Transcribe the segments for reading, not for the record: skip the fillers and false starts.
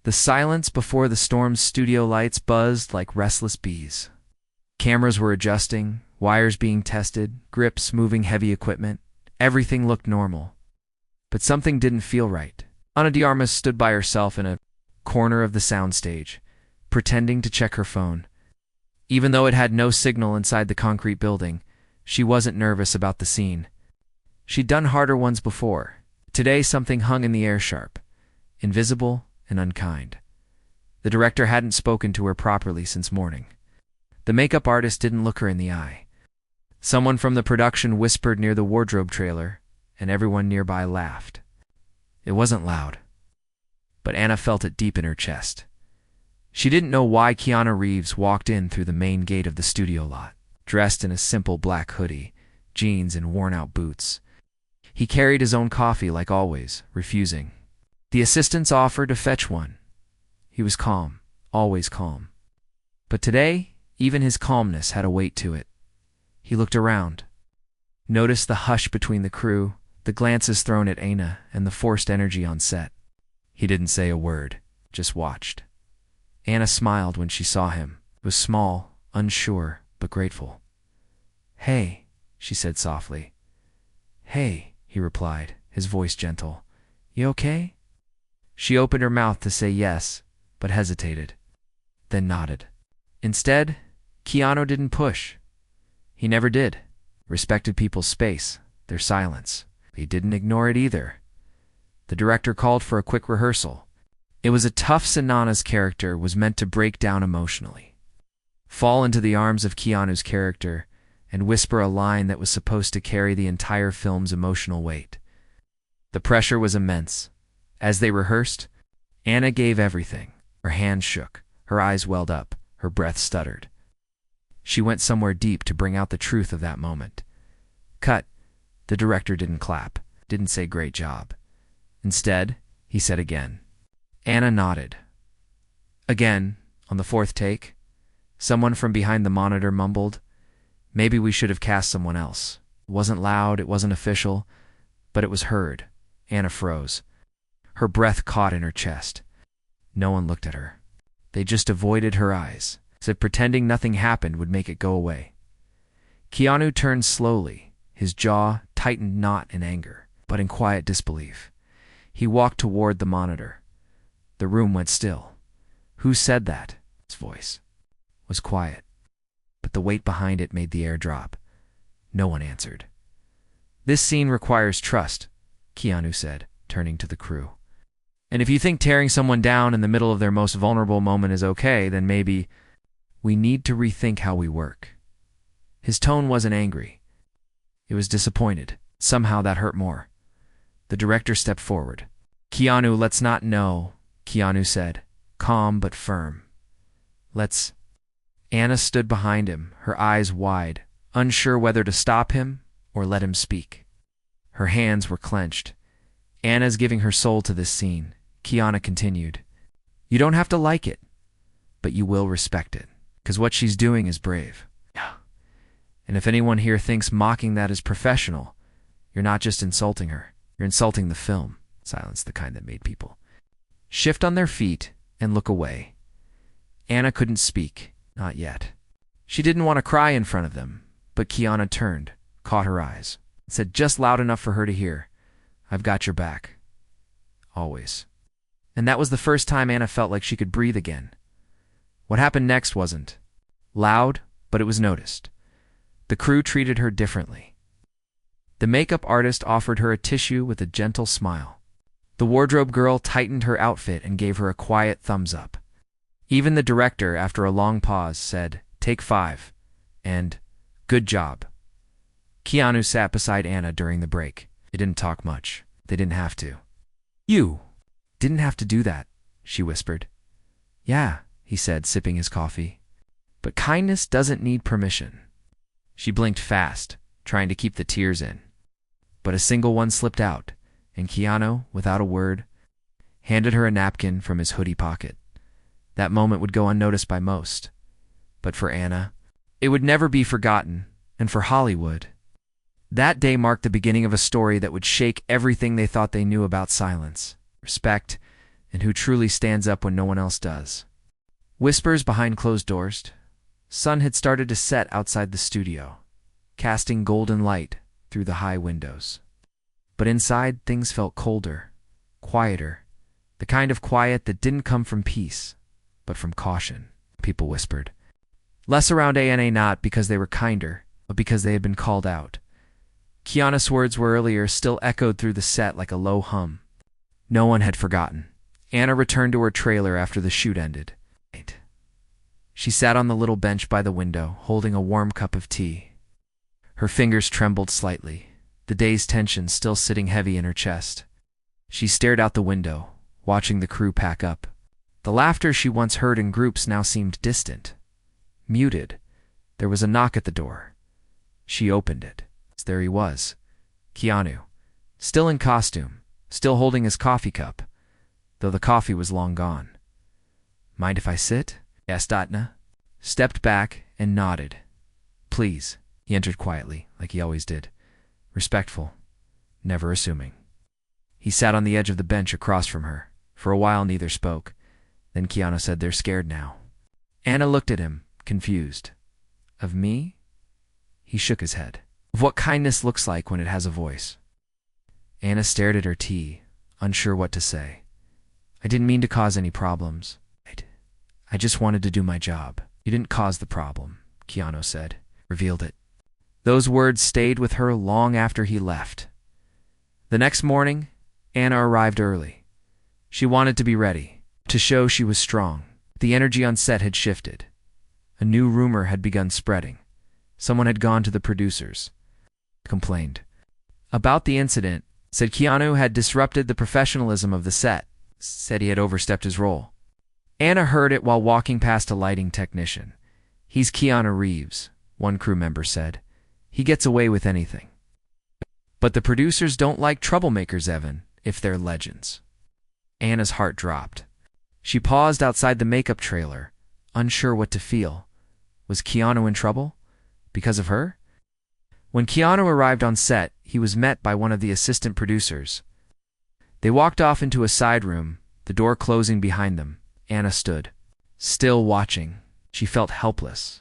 The silence before the storm's studio lights buzzed like restless bees. Cameras were adjusting, wires being tested, grips moving heavy equipment. Everything looked normal. But something didn't feel right. Ana de Armas stood by herself in a corner of the soundstage, pretending to check her phone. Even though it had no signal inside the concrete building, she wasn't nervous about the scene. She'd done harder ones before. Today something hung in the air sharp, invisible and unkind. The director hadn't spoken to her properly since morning. The makeup artist didn't look her in the eye. Someone from the production whispered near the wardrobe trailer, and everyone nearby laughed. It wasn't loud, but Ana felt it deep in her chest. She didn't know why Keanu Reeves walked in through the main gate of the studio lot, dressed in a simple black hoodie, jeans, and worn-out boots. He carried his own coffee like always, refusing. The assistants offered to fetch one. He was calm, always calm. But today, even his calmness had a weight to it. He looked around, noticed the hush between the crew, the glances thrown at Ana, and the forced energy on set. He didn't say a word, just watched. Ana smiled when she saw him. It was small, unsure, but grateful. "Hey," she said softly. "Hey," he replied, his voice gentle. "You okay?" She opened her mouth to say yes, but hesitated, then nodded. Instead, Keanu didn't push. He never did. Respected people's space, their silence. He didn't ignore it either. The director called for a quick rehearsal. It was a tough scene. Ana's character was meant to break down emotionally, fall into the arms of Keanu's character, and whisper a line that was supposed to carry the entire film's emotional weight. The pressure was immense. As they rehearsed, Ana gave everything. Her hands shook, her eyes welled up, her breath stuttered. She went somewhere deep to bring out the truth of that moment. Cut. The director didn't clap, didn't say great job. Instead, he said again. Ana nodded. Again, on the fourth take, someone from behind the monitor mumbled, "Maybe we should have cast someone else." It wasn't loud, it wasn't official, but it was heard. Ana froze. Her breath caught in her chest. No one looked at her. They just avoided her eyes, as if pretending nothing happened would make it go away. Keanu turned slowly, his jaw tightened not in anger, but in quiet disbelief. He walked toward the monitor. The room went still. "Who said that?" His voice was quiet, but the weight behind it made the air drop. No one answered. "This scene requires trust," Keanu said, turning to the crew. "And if you think tearing someone down in the middle of their most vulnerable moment is okay, then maybe we need to rethink how we work." His tone wasn't angry. It was disappointed. Somehow that hurt more. The director stepped forward. "Keanu, let's not know," Keanu said, calm but firm. "Let's—" Ana stood behind him, her eyes wide, unsure whether to stop him or let him speak. Her hands were clenched. "Ana's giving her soul to this scene," Keanu continued. "You don't have to like it, but you will respect it, because what she's doing is brave. And if anyone here thinks mocking that is professional, you're not just insulting her, you're insulting the film." Silence, the kind that made people shift on their feet and look away. Ana couldn't speak, not yet. She didn't want to cry in front of them, but Keanu turned, caught her eyes, and said just loud enough for her to hear, "I've got your back. Always." And that was the first time Ana felt like she could breathe again. What happened next wasn't loud, but it was noticed. The crew treated her differently. The makeup artist offered her a tissue with a gentle smile. The wardrobe girl tightened her outfit and gave her a quiet thumbs up. Even the director, after a long pause, said, "Take 5," and "Good job." Keanu sat beside Ana during the break. They didn't talk much. They didn't have to. "You didn't have to do that," she whispered. "Yeah," he said, sipping his coffee. "But kindness doesn't need permission." She blinked fast, trying to keep the tears in. But a single one slipped out, and Keanu, without a word, handed her a napkin from his hoodie pocket. That moment would go unnoticed by most. But for Ana, it would never be forgotten, and for Hollywood, that day marked the beginning of a story that would shake everything they thought they knew about silence. Respect, and who truly stands up when no one else does. Whispers behind closed doors. Sun had started to set outside the studio, casting golden light through the high windows. But inside, things felt colder, quieter, the kind of quiet that didn't come from peace, but from caution, people whispered. Less around Ana, not because they were kinder, but because they had been called out. Keanu's words were earlier still echoed through the set like a low hum. No one had forgotten. Ana returned to her trailer after the shoot ended. She sat on the little bench by the window, holding a warm cup of tea. Her fingers trembled slightly, the day's tension still sitting heavy in her chest. She stared out the window, watching the crew pack up. The laughter she once heard in groups now seemed distant, muted. There was a knock at the door. She opened it. There he was, Keanu, still in costume, still holding his coffee cup, though the coffee was long gone. "Mind if I sit?" asked Ana, stepped back and nodded. "Please." He entered quietly, like he always did, respectful, never assuming. He sat on the edge of the bench across from her. For a while neither spoke. Then Keanu said, "They're scared now." Ana looked at him, confused. "Of me?" He shook his head. "Of what kindness looks like when it has a voice." Ana stared at her tea, unsure what to say. "I didn't mean to cause any problems. I just wanted to do my job." "You didn't cause the problem," Keanu said, revealed it. Those words stayed with her long after he left. The next morning, Ana arrived early. She wanted to be ready, to show she was strong. The energy on set had shifted. A new rumor had begun spreading. Someone had gone to the producers, complained about the incident, said Keanu had disrupted the professionalism of the set, said he had overstepped his role. Ana heard it while walking past a lighting technician. "He's Keanu Reeves," one crew member said. "He gets away with anything." But the producers don't like troublemakers, Evan, if they're legends. Ana's heart dropped. She paused outside the makeup trailer, unsure what to feel. Was Keanu in trouble? Because of her? When Keanu arrived on set, he was met by one of the assistant producers. They walked off into a side room, the door closing behind them. Ana stood, still watching. She felt helpless.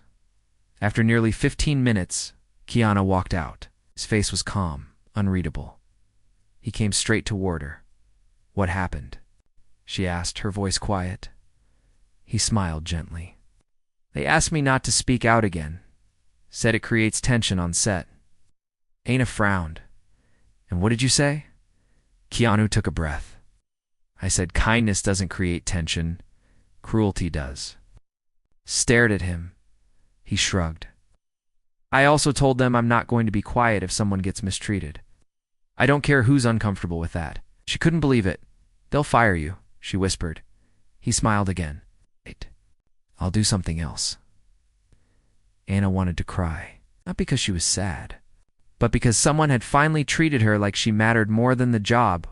After nearly 15 minutes, Keanu walked out. His face was calm, unreadable. He came straight toward her. "What happened?" she asked, her voice quiet. He smiled gently. "They asked me not to speak out again. Said it creates tension on set." Ana frowned. "And what did you say?" Keanu took a breath. "I said kindness doesn't create tension. Cruelty does." Stared at him. He shrugged. "I also told them I'm not going to be quiet if someone gets mistreated. I don't care who's uncomfortable with that." She couldn't believe it. "They'll fire you," she whispered. He smiled again. "Wait, I'll do something else." Ana wanted to cry, not because she was sad, but because someone had finally treated her like she mattered more than the job.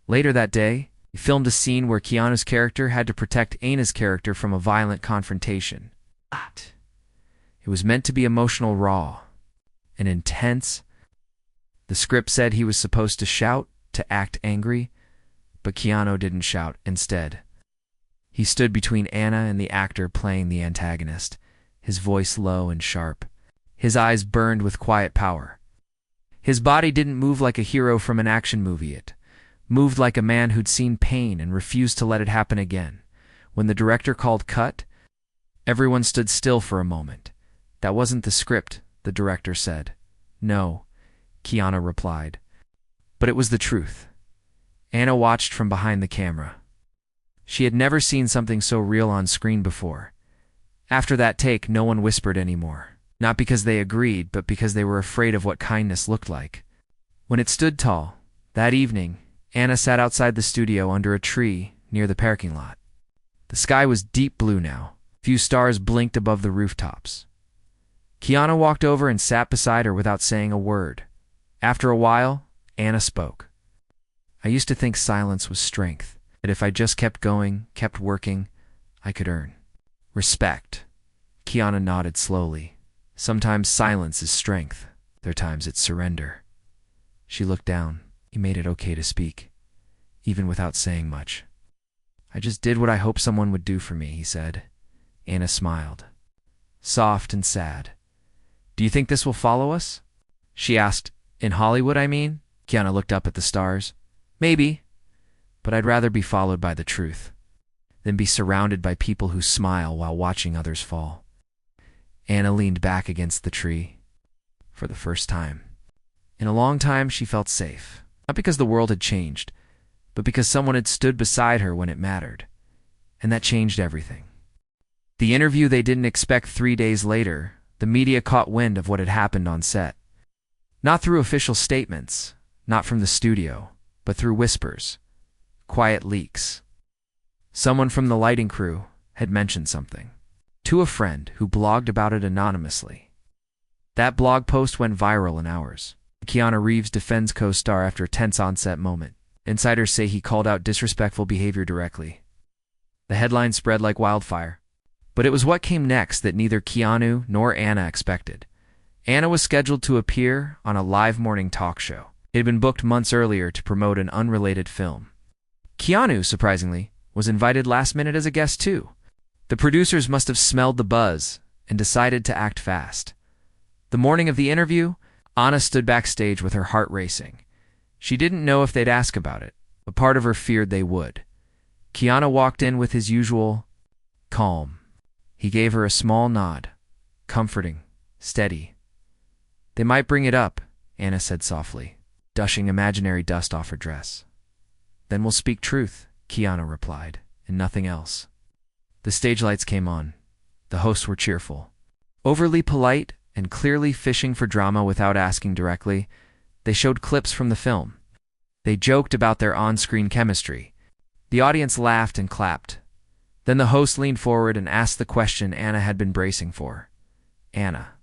Later that day, he filmed a scene where Keanu's character had to protect Ana's character from a violent confrontation. It was meant to be emotional, raw, and intense. The script said he was supposed to shout, to act angry, but Keanu didn't shout. Instead, he stood between Ana and the actor playing the antagonist, his voice low and sharp. His eyes burned with quiet power. His body didn't move like a hero from an action movie. It moved like a man who'd seen pain and refused to let it happen again. When the director called cut, everyone stood still for a moment. "That wasn't the script," the director said. "No," Keanu replied. But it was the truth. Ana watched from behind the camera. She had never seen something so real on screen before. After that take, no one whispered anymore. Not because they agreed, but because they were afraid of what kindness looked like. When it stood tall, that evening, Ana sat outside the studio under a tree near the parking lot. The sky was deep blue now. Few stars blinked above the rooftops. Keanu walked over and sat beside her without saying a word. After a while, Ana spoke. "I used to think silence was strength, that if I just kept going, kept working, I could earn respect." Keanu nodded slowly. "Sometimes silence is strength. Other times it's surrender." She looked down. He made it okay to speak, even without saying much. I just did what I hoped someone would do for me, he said. Anna smiled. Soft and sad. Do you think this will follow us? She asked. In Hollywood, I mean? Keanu looked up at the stars. Maybe. But I'd rather be followed by the truth than be surrounded by people who smile while watching others fall. Anna leaned back against the tree. For the first time in a long time, she felt safe. Not because the world had changed, but because someone had stood beside her when it mattered. And that changed everything. The interview they didn't expect 3 days later, the media caught wind of what had happened on set. Not through official statements, not from the studio, but through whispers, quiet leaks. Someone from the lighting crew had mentioned something to a friend who blogged about it anonymously. That blog post went viral in hours. Keanu Reeves defends co-star after a tense on-set moment. Insiders say he called out disrespectful behavior directly. The headline spread like wildfire. But it was what came next that neither Keanu nor Anna expected. Anna was scheduled to appear on a live morning talk show. It had been booked months earlier to promote an unrelated film. Keanu, surprisingly, was invited last minute as a guest too. The producers must have smelled the buzz and decided to act fast. The morning of the interview, Anna stood backstage with her heart racing. She didn't know if they'd ask about it, but part of her feared they would. Keanu walked in with his usual calm. He gave her a small nod, comforting, steady. They might bring it up, Anna said softly, dushing imaginary dust off her dress. Then we'll speak truth, Keanu replied, and nothing else. The stage lights came on. The hosts were cheerful. Overly polite and clearly fishing for drama without asking directly, they showed clips from the film. They joked about their on-screen chemistry. The audience laughed and clapped. Then the host leaned forward and asked the question Anna had been bracing for. Anna,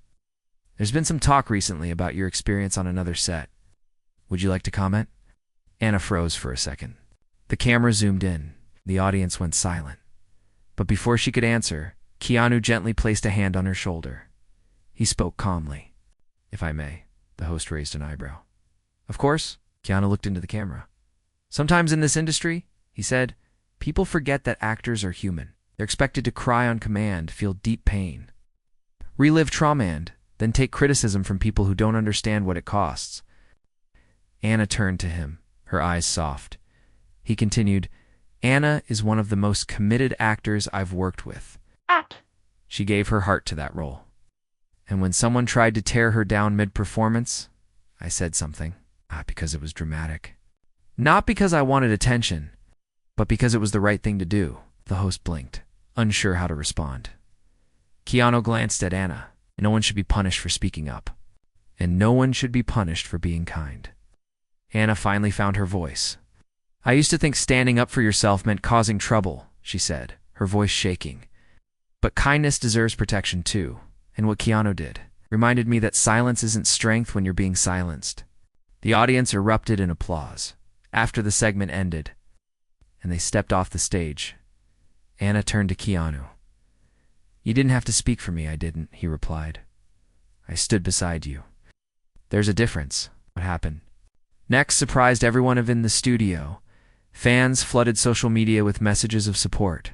there's been some talk recently about your experience on another set. Would you like to comment? Anna froze for a second. The camera zoomed in. The audience went silent. But before she could answer, Keanu gently placed a hand on her shoulder. He spoke calmly. If I may, the host raised an eyebrow. Of course, Keanu looked into the camera. Sometimes in this industry, he said, people forget that actors are human. They're expected to cry on command, feel deep pain, relive trauma and then take criticism from people who don't understand what it costs. Anna turned to him, her eyes soft. He continued, Anna is one of the most committed actors I've worked with. She gave her heart to that role. And when someone tried to tear her down mid-performance, I said something, because it was dramatic. Not because I wanted attention, but because it was the right thing to do. The host blinked, unsure how to respond. Keanu glanced at Anna. No one should be punished for speaking up. And no one should be punished for being kind. Anna finally found her voice. I used to think standing up for yourself meant causing trouble, she said, her voice shaking. But kindness deserves protection too, and what Keanu did reminded me that silence isn't strength when you're being silenced. The audience erupted in applause after the segment ended, and they stepped off the stage. Anna turned to Keanu. You didn't have to speak for me, I didn't, he replied. I stood beside you. There's a difference. What happened? Next surprised everyone in the studio. Fans flooded social media with messages of support.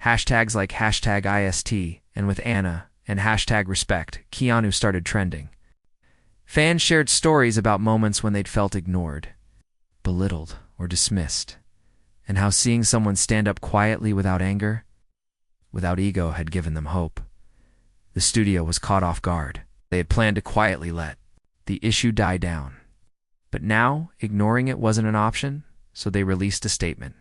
Hashtags like #IST and with Anna and #respect, Keanu started trending. Fans shared stories about moments when they'd felt ignored, belittled, or dismissed, and how seeing someone stand up quietly without anger, without ego, had given them hope. The studio was caught off guard. They had planned to quietly let the issue die down. But now, ignoring it wasn't an option, so they released a statement.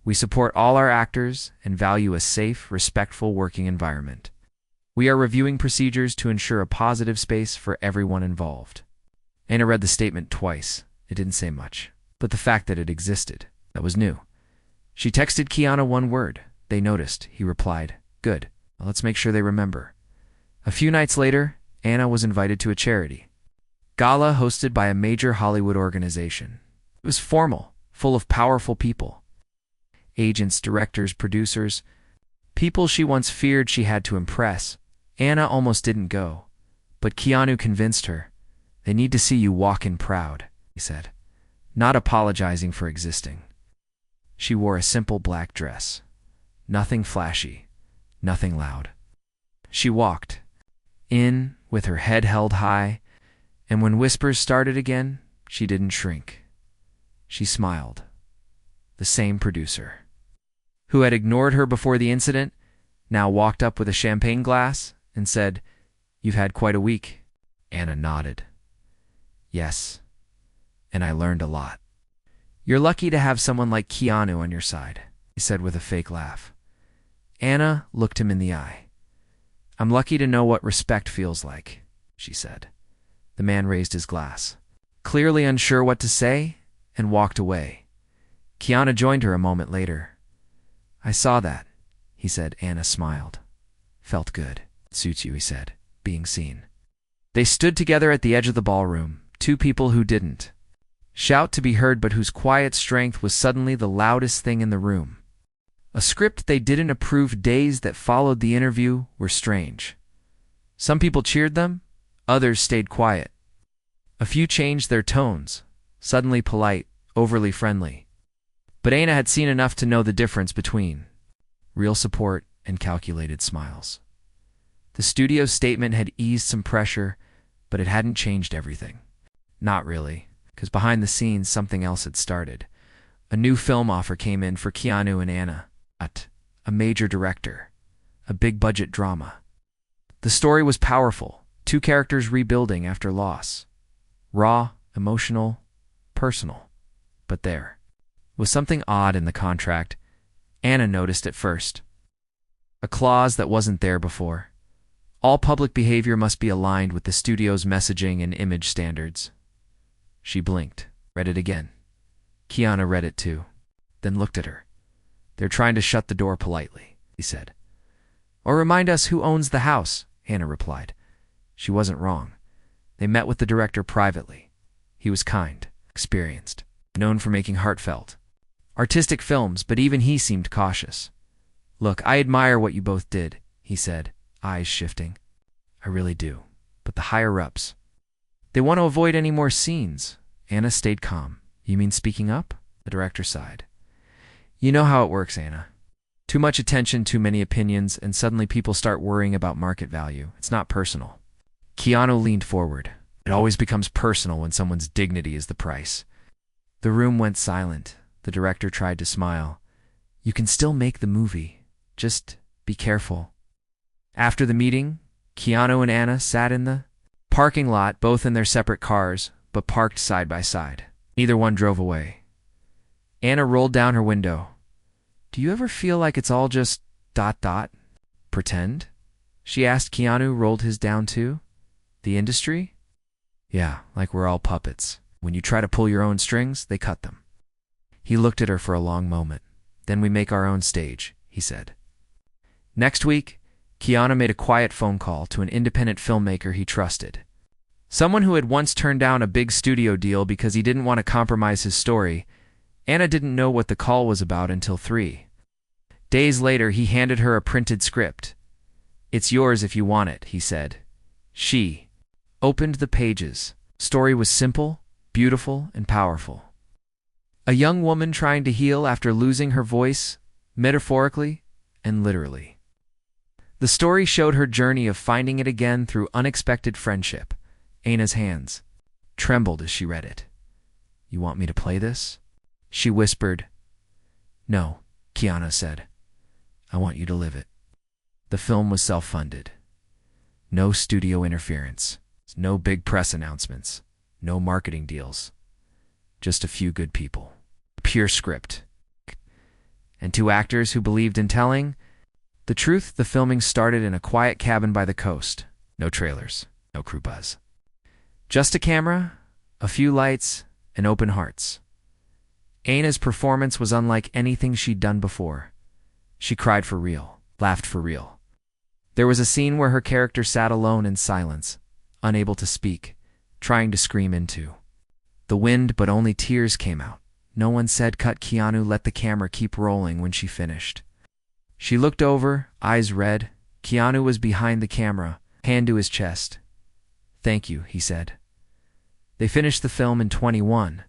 We support all our actors and value a safe, respectful working environment. We are reviewing procedures to ensure a positive space for everyone involved. Anna read the statement twice. It didn't say much, but the fact that it existed, that was new. She texted Keanu one word. They noticed, he replied. Good. Well, let's make sure they remember. A few nights later, Anna was invited to a charity gala hosted by a major Hollywood organization. It was formal, full of powerful people. Agents, directors, producers, people she once feared she had to impress. Anna almost didn't go, but Keanu convinced her. They need to see you walk in proud, he said, not apologizing for existing. She wore a simple black dress. Nothing flashy, nothing loud. She walked in with her head held high, and when whispers started again, she didn't shrink. She smiled. The same producer, who had ignored her before the incident, now walked up with a champagne glass and said, "You've had quite a week." Anna nodded. "Yes, and I learned a lot." "You're lucky to have someone like Keanu on your side," he said with a fake laugh. Anna looked him in the eye. "I'm lucky to know what respect feels like," she said. The man raised his glass, clearly unsure what to say, and walked away. Keanu joined her a moment later. "I saw that," he said. Anna smiled. "Felt good." "Suits you," he said, being seen. They stood together at the edge of the ballroom, two people who didn't shout to be heard but whose quiet strength was suddenly the loudest thing in the room. A script they didn't approve. Days that followed the interview were strange. Some people cheered them, others stayed quiet. A few changed their tones, suddenly polite, overly friendly. But Anna had seen enough to know the difference between real support and calculated smiles. The studio's statement had eased some pressure, but it hadn't changed everything. Not really, because behind the scenes something else had started. A new film offer came in for Keanu and Anna. A major director. A big-budget drama. The story was powerful, two characters rebuilding after loss. Raw, emotional, personal. But there was something odd in the contract. Anna noticed at first. A clause that wasn't there before. All public behavior must be aligned with the studio's messaging and image standards. She blinked, read it again. Keanu read it too, then looked at her. "They're trying to shut the door politely," he said. "Or remind us who owns the house," Anna replied. She wasn't wrong. They met with the director privately. He was kind, experienced, known for making heartfelt, artistic films, but even he seemed cautious. "Look, I admire what you both did," he said, eyes shifting. "I really do. But the higher-ups, they want to avoid any more scenes." Anna stayed calm. "You mean speaking up?" The director sighed. "You know how it works, Anna. Too much attention, too many opinions, and suddenly people start worrying about market value. It's not personal." Keanu leaned forward. "It always becomes personal when someone's dignity is the price." The room went silent. The director tried to smile. "You can still make the movie. Just be careful." After the meeting, Keanu and Anna sat in the parking lot, both in their separate cars, but parked side by side. Neither one drove away. Anna rolled down her window. "Do you ever feel like it's all just ... pretend?" she asked. Keanu rolled his down too. "The industry?" "Yeah, like we're all puppets. When you try to pull your own strings, they cut them." He looked at her for a long moment. "Then we make our own stage," he said. Next week, Keanu made a quiet phone call to an independent filmmaker he trusted. Someone who had once turned down a big studio deal because he didn't want to compromise his story. Anna didn't know what the call was about until 3 days later. He handed her a printed script. "It's yours if you want it," he said. She opened the pages. Story was simple, beautiful, and powerful. A young woman trying to heal after losing her voice, metaphorically and literally. The story showed her journey of finding it again through unexpected friendship. Anna's hands trembled as she read it. "You want me to play this?" she whispered. "No," Keanu said. "I want you to live it." The film was self-funded. No studio interference. No big press announcements. No marketing deals. Just a few good people. A pure script. And 2 actors who believed in telling the truth. The filming started in a quiet cabin by the coast. No trailers. No crew buzz. Just a camera, a few lights, and open hearts. Anna's performance was unlike anything she'd done before. She cried for real, laughed for real. There was a scene where her character sat alone in silence, unable to speak, trying to scream into the wind, but only tears came out. No one said cut. Keanu let the camera keep rolling when she finished. She looked over, eyes red. Keanu was behind the camera, hand to his chest. "Thank you," he said. They finished the film in 21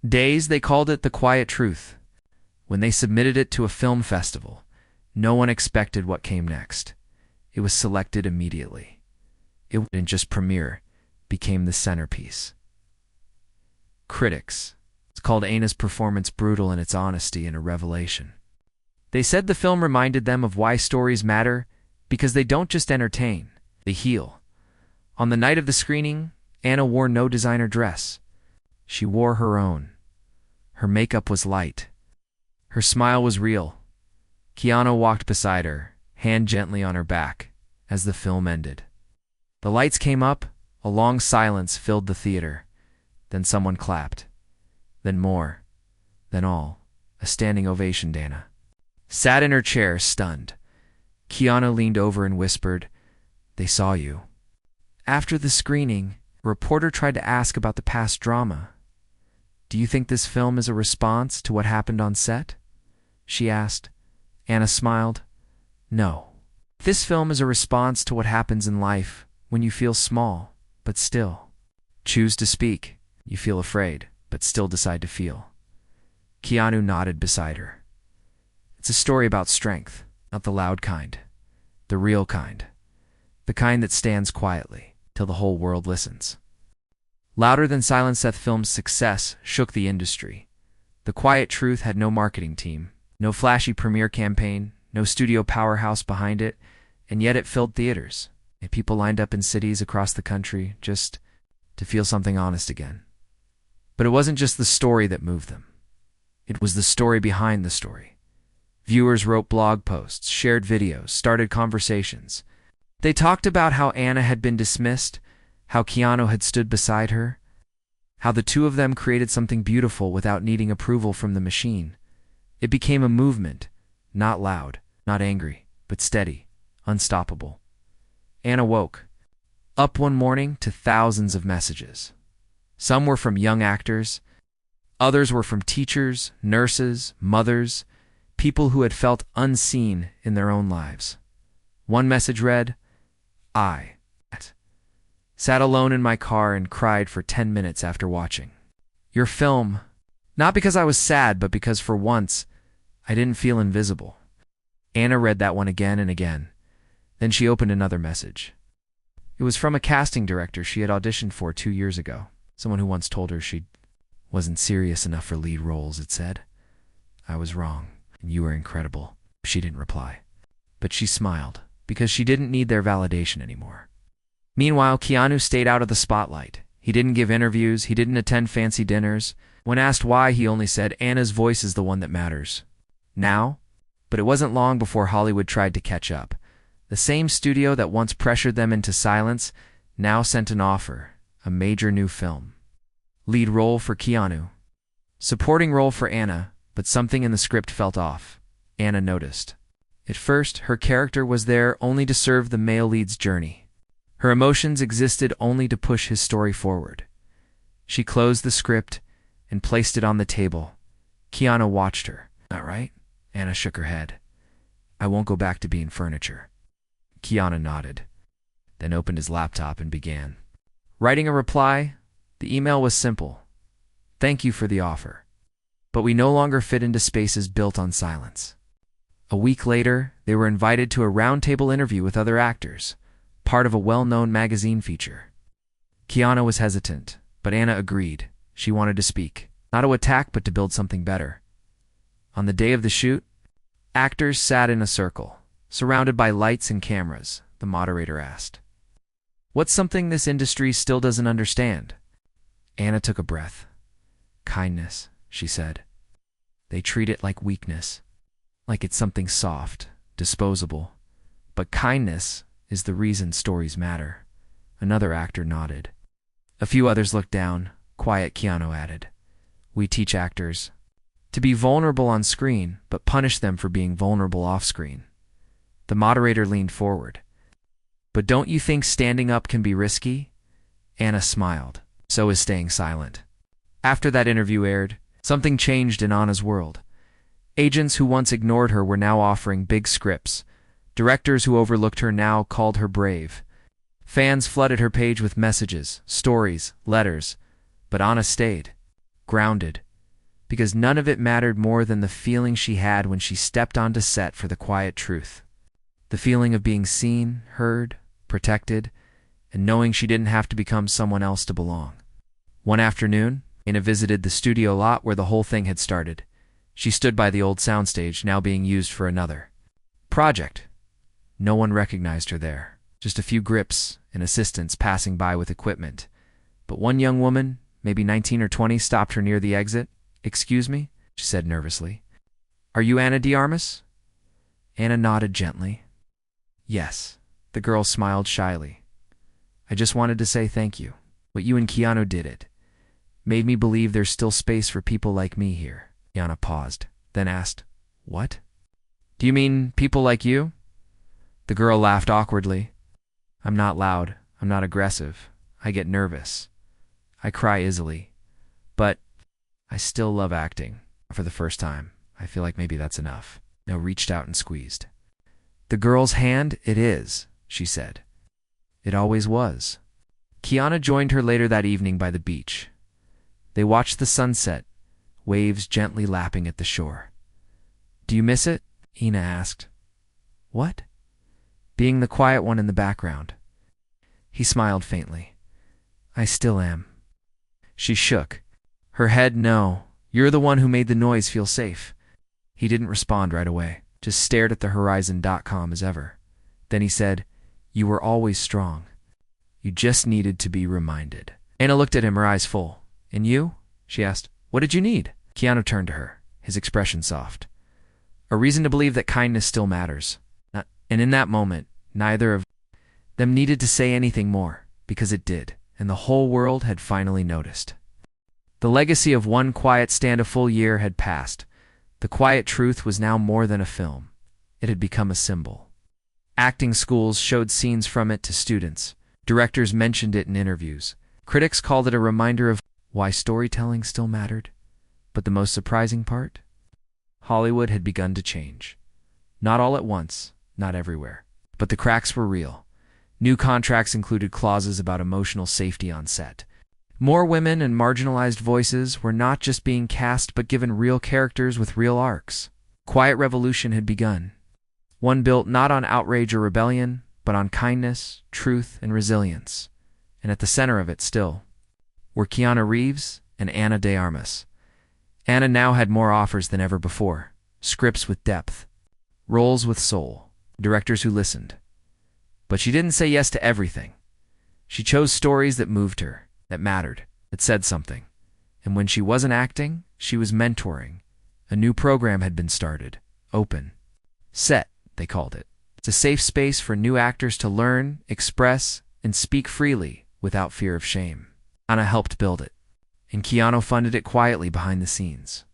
days. They called it The Quiet Truth. When they submitted it to a film festival, no one expected what came next. It was selected immediately. It didn't just premiere, became the centerpiece. Critics called Anna's performance brutal in its honesty and a revelation. They said the film reminded them of why stories matter, because they don't just entertain, they heal. On the night of the screening, Anna wore no designer dress. She wore her own. Her makeup was light. Her smile was real. Keanu walked beside her, hand gently on her back, as the film ended. The lights came up, a long silence filled the theater. Then someone clapped. Then more. Then all. A standing ovation. Anna sat in her chair, stunned. Keanu leaned over and whispered, "They saw you." After the screening, a reporter tried to ask about the past drama. "Do you think this film is a response to what happened on set?" she asked. Anna smiled. "No. This film is a response to what happens in life when you feel small, but still choose to speak. You feel afraid, but still decide to feel." Keanu nodded beside her. "It's a story about strength, not the loud kind. The real kind. The kind that stands quietly till the whole world listens." Louder Than Silence. Seth Films' success shook the industry. The quiet truth had no marketing team, no flashy premiere campaign, no studio powerhouse behind it, and yet it filled theaters, and people lined up in cities across the country just to feel something honest again. But it wasn't just the story that moved them. It was the story behind the story. Viewers wrote blog posts, shared videos, started conversations. They talked about how Anna had been dismissed, how Keanu had stood beside her, how the two of them created something beautiful without needing approval from the machine. It became a movement, not loud, not angry, but steady, unstoppable. Anna woke up one morning to thousands of messages. Some were from young actors, others were from teachers, nurses, mothers, people who had felt unseen in their own lives. One message read, "I sat alone in my car and cried for 10 minutes after watching your film, not because I was sad, but because for once, I didn't feel invisible." Anna read that one again and again. Then she opened another message. It was from a casting director she had auditioned for 2 years ago. Someone who once told her she wasn't serious enough for lead roles, it said. "I was wrong, and you were incredible." She didn't reply. But she smiled, because she didn't need their validation anymore. Meanwhile, Keanu stayed out of the spotlight. He didn't give interviews, he didn't attend fancy dinners. When asked why, he only said, "Anna's voice is the one that matters." Now? But it wasn't long before Hollywood tried to catch up. The same studio that once pressured them into silence now sent an offer, a major new film. Lead role for Keanu. Supporting role for Anna, but something in the script felt off. Anna noticed. At first, her character was there only to serve the male lead's journey. Her emotions existed only to push his story forward. She closed the script and placed it on the table. Keanu watched her. "Not right?" Anna shook her head. "I won't go back to being furniture." Keanu nodded, then opened his laptop and began writing a reply. The email was simple. "Thank you for the offer, but we no longer fit into spaces built on silence." A week later, they were invited to a roundtable interview with other actors, part of a well-known magazine feature. Keanu was hesitant, but Anna agreed. She wanted to speak, not to attack, but to build something better. On the day of the shoot, actors sat in a circle, surrounded by lights and cameras. The moderator asked, "What's something this industry still doesn't understand?" Anna took a breath. "Kindness," she said. "They treat it like weakness, like it's something soft, disposable. But kindness is the reason stories matter." Another actor nodded. A few others looked down. Quiet. Keanu added, "We teach actors to be vulnerable on screen, but punish them for being vulnerable off-screen." The moderator leaned forward. "But don't you think standing up can be risky?" Anna smiled. "So is staying silent." After that interview aired, something changed in Anna's world. Agents who once ignored her were now offering big scripts. Directors who overlooked her now called her brave. Fans flooded her page with messages, stories, letters. But Anna stayed, grounded. because none of it mattered more than the feeling she had when she stepped onto set for The Quiet Truth. The feeling of being seen, heard, protected, and knowing she didn't have to become someone else to belong. One afternoon, Anna visited the studio lot where the whole thing had started. She stood by the old soundstage, now being used for another project. No one recognized her there. Just a few grips and assistants passing by with equipment. But one young woman, maybe 19 or 20, stopped her near the exit. "Excuse me," she said nervously. "Are you Ana de Armas?" Anna nodded gently. "Yes." The girl smiled shyly. "I just wanted to say thank you. What you and Keanu did it made me believe there's still space for people like me here." Anna paused, then asked, "What? Do you mean people like you?" The girl laughed awkwardly. "I'm not loud. I'm not aggressive. I get nervous. I cry easily. But I still love acting. For the first time, I feel like maybe that's enough." Anna reached out and squeezed. "The girl's hand, it is," she said. "It always was." Keanu joined her later that evening by the beach. They watched the sunset, waves gently lapping at the shore. "Do you miss it?" Ina asked. "What?" "Being the quiet one in the background." He smiled faintly. "I still am." She shook her head. "No, you're the one who made the noise feel safe." He didn't respond right away, just stared at the horizon. Calm as ever. Then he said, "You were always strong. You just needed to be reminded." Anna looked at him, her eyes full. "And you?" she asked. "What did you need?" Keanu turned to her, his expression soft. "A reason to believe that kindness still matters." And in that moment, neither of them needed to say anything more, because it did, and the whole world had finally noticed. The legacy of one quiet stand a full year had passed. The Quiet Truth was now more than a film. It had become a symbol. Acting schools showed scenes from it to students. Directors mentioned it in interviews. Critics called it a reminder of why storytelling still mattered. But the most surprising part? Hollywood had begun to change. Not all at once, not everywhere. But the cracks were real. New contracts included clauses about emotional safety on set. More women and marginalized voices were not just being cast but given real characters with real arcs. Quiet revolution had begun. One built not on outrage or rebellion, but on kindness, truth, and resilience. And at the center of it still were Keanu Reeves and Ana de Armas. Anna now had more offers than ever before. Scripts with depth. Roles with soul. Directors who listened. But she didn't say yes to everything. She chose stories that moved her, that mattered, that said something. And when she wasn't acting, she was mentoring. A new program had been started. Open. Set, they called it. It's a safe space for new actors to learn, express, and speak freely without fear of shame. Anna helped build it, and Keanu funded it quietly behind the scenes.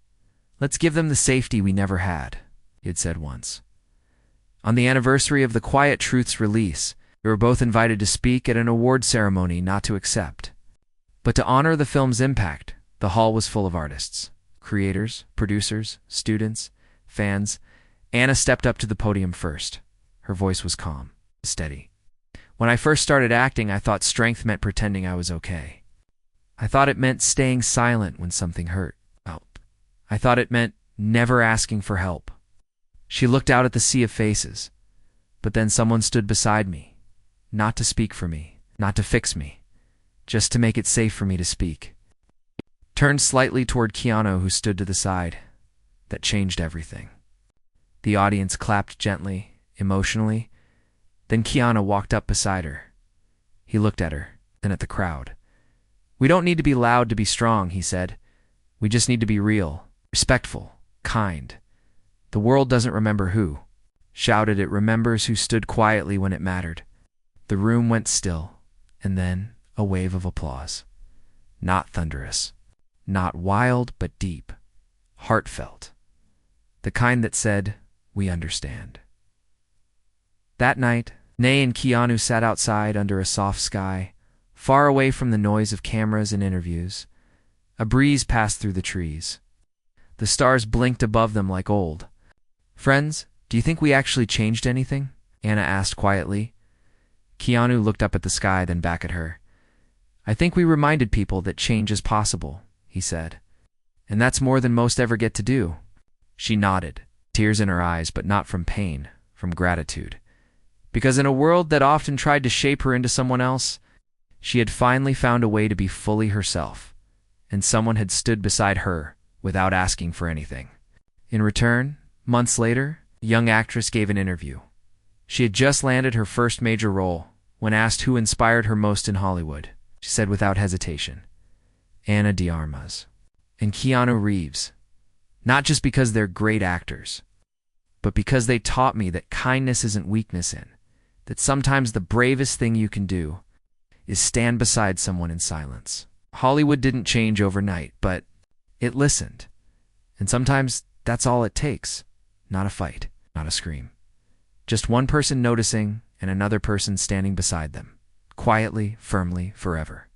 "Let's give them the safety we never had," he had said once. On the anniversary of The Quiet Truth's release, they were both invited to speak at an award ceremony, not to accept, but to honor the film's impact. The hall was full of artists, creators, producers, students, fans. Anna stepped up to the podium first. Her voice was calm, steady. "When I first started acting, I thought strength meant pretending I was okay. I thought it meant staying silent when something hurt. I thought it meant never asking for help." She looked out at the sea of faces. But then someone stood beside me, not to speak for me, not to fix me, just to make it safe for me to speak. Turned slightly toward Keanu, who stood to the side. That changed everything. The audience clapped gently, emotionally. Then Keanu walked up beside her. He looked at her, then at the crowd. "We don't need to be loud to be strong," he said. "We just need to be real, respectful, kind. The world doesn't remember who shouted, it remembers who stood quietly when it mattered." The room went still, and then a wave of applause. Not thunderous, not wild, but deep, heartfelt. The kind that said, "We understand." That night, Nay and Keanu sat outside under a soft sky, far away from the noise of cameras and interviews. A breeze passed through the trees. The stars blinked above them like old. "Friends, do you think we actually changed anything?" Anna asked quietly. Keanu looked up at the sky, then back at her. "I think we reminded people that change is possible," he said. And that's more than most ever get to do. She nodded, tears in her eyes, but not from pain, from gratitude. Because in a world that often tried to shape her into someone else, she had finally found a way to be fully herself, and someone had stood beside her without asking for anything. In return, months later, the young actress gave an interview. She had just landed her first major role. When asked who inspired her most in Hollywood, she said without hesitation, Ana de Armas and Keanu Reeves. Not just because they're great actors, but because they taught me that kindness isn't weakness that sometimes the bravest thing you can do is stand beside someone in silence. Hollywood didn't change overnight, but it listened. And sometimes that's all it takes. Not a fight, not a scream. Just one person noticing and another person standing beside them, quietly, firmly, forever.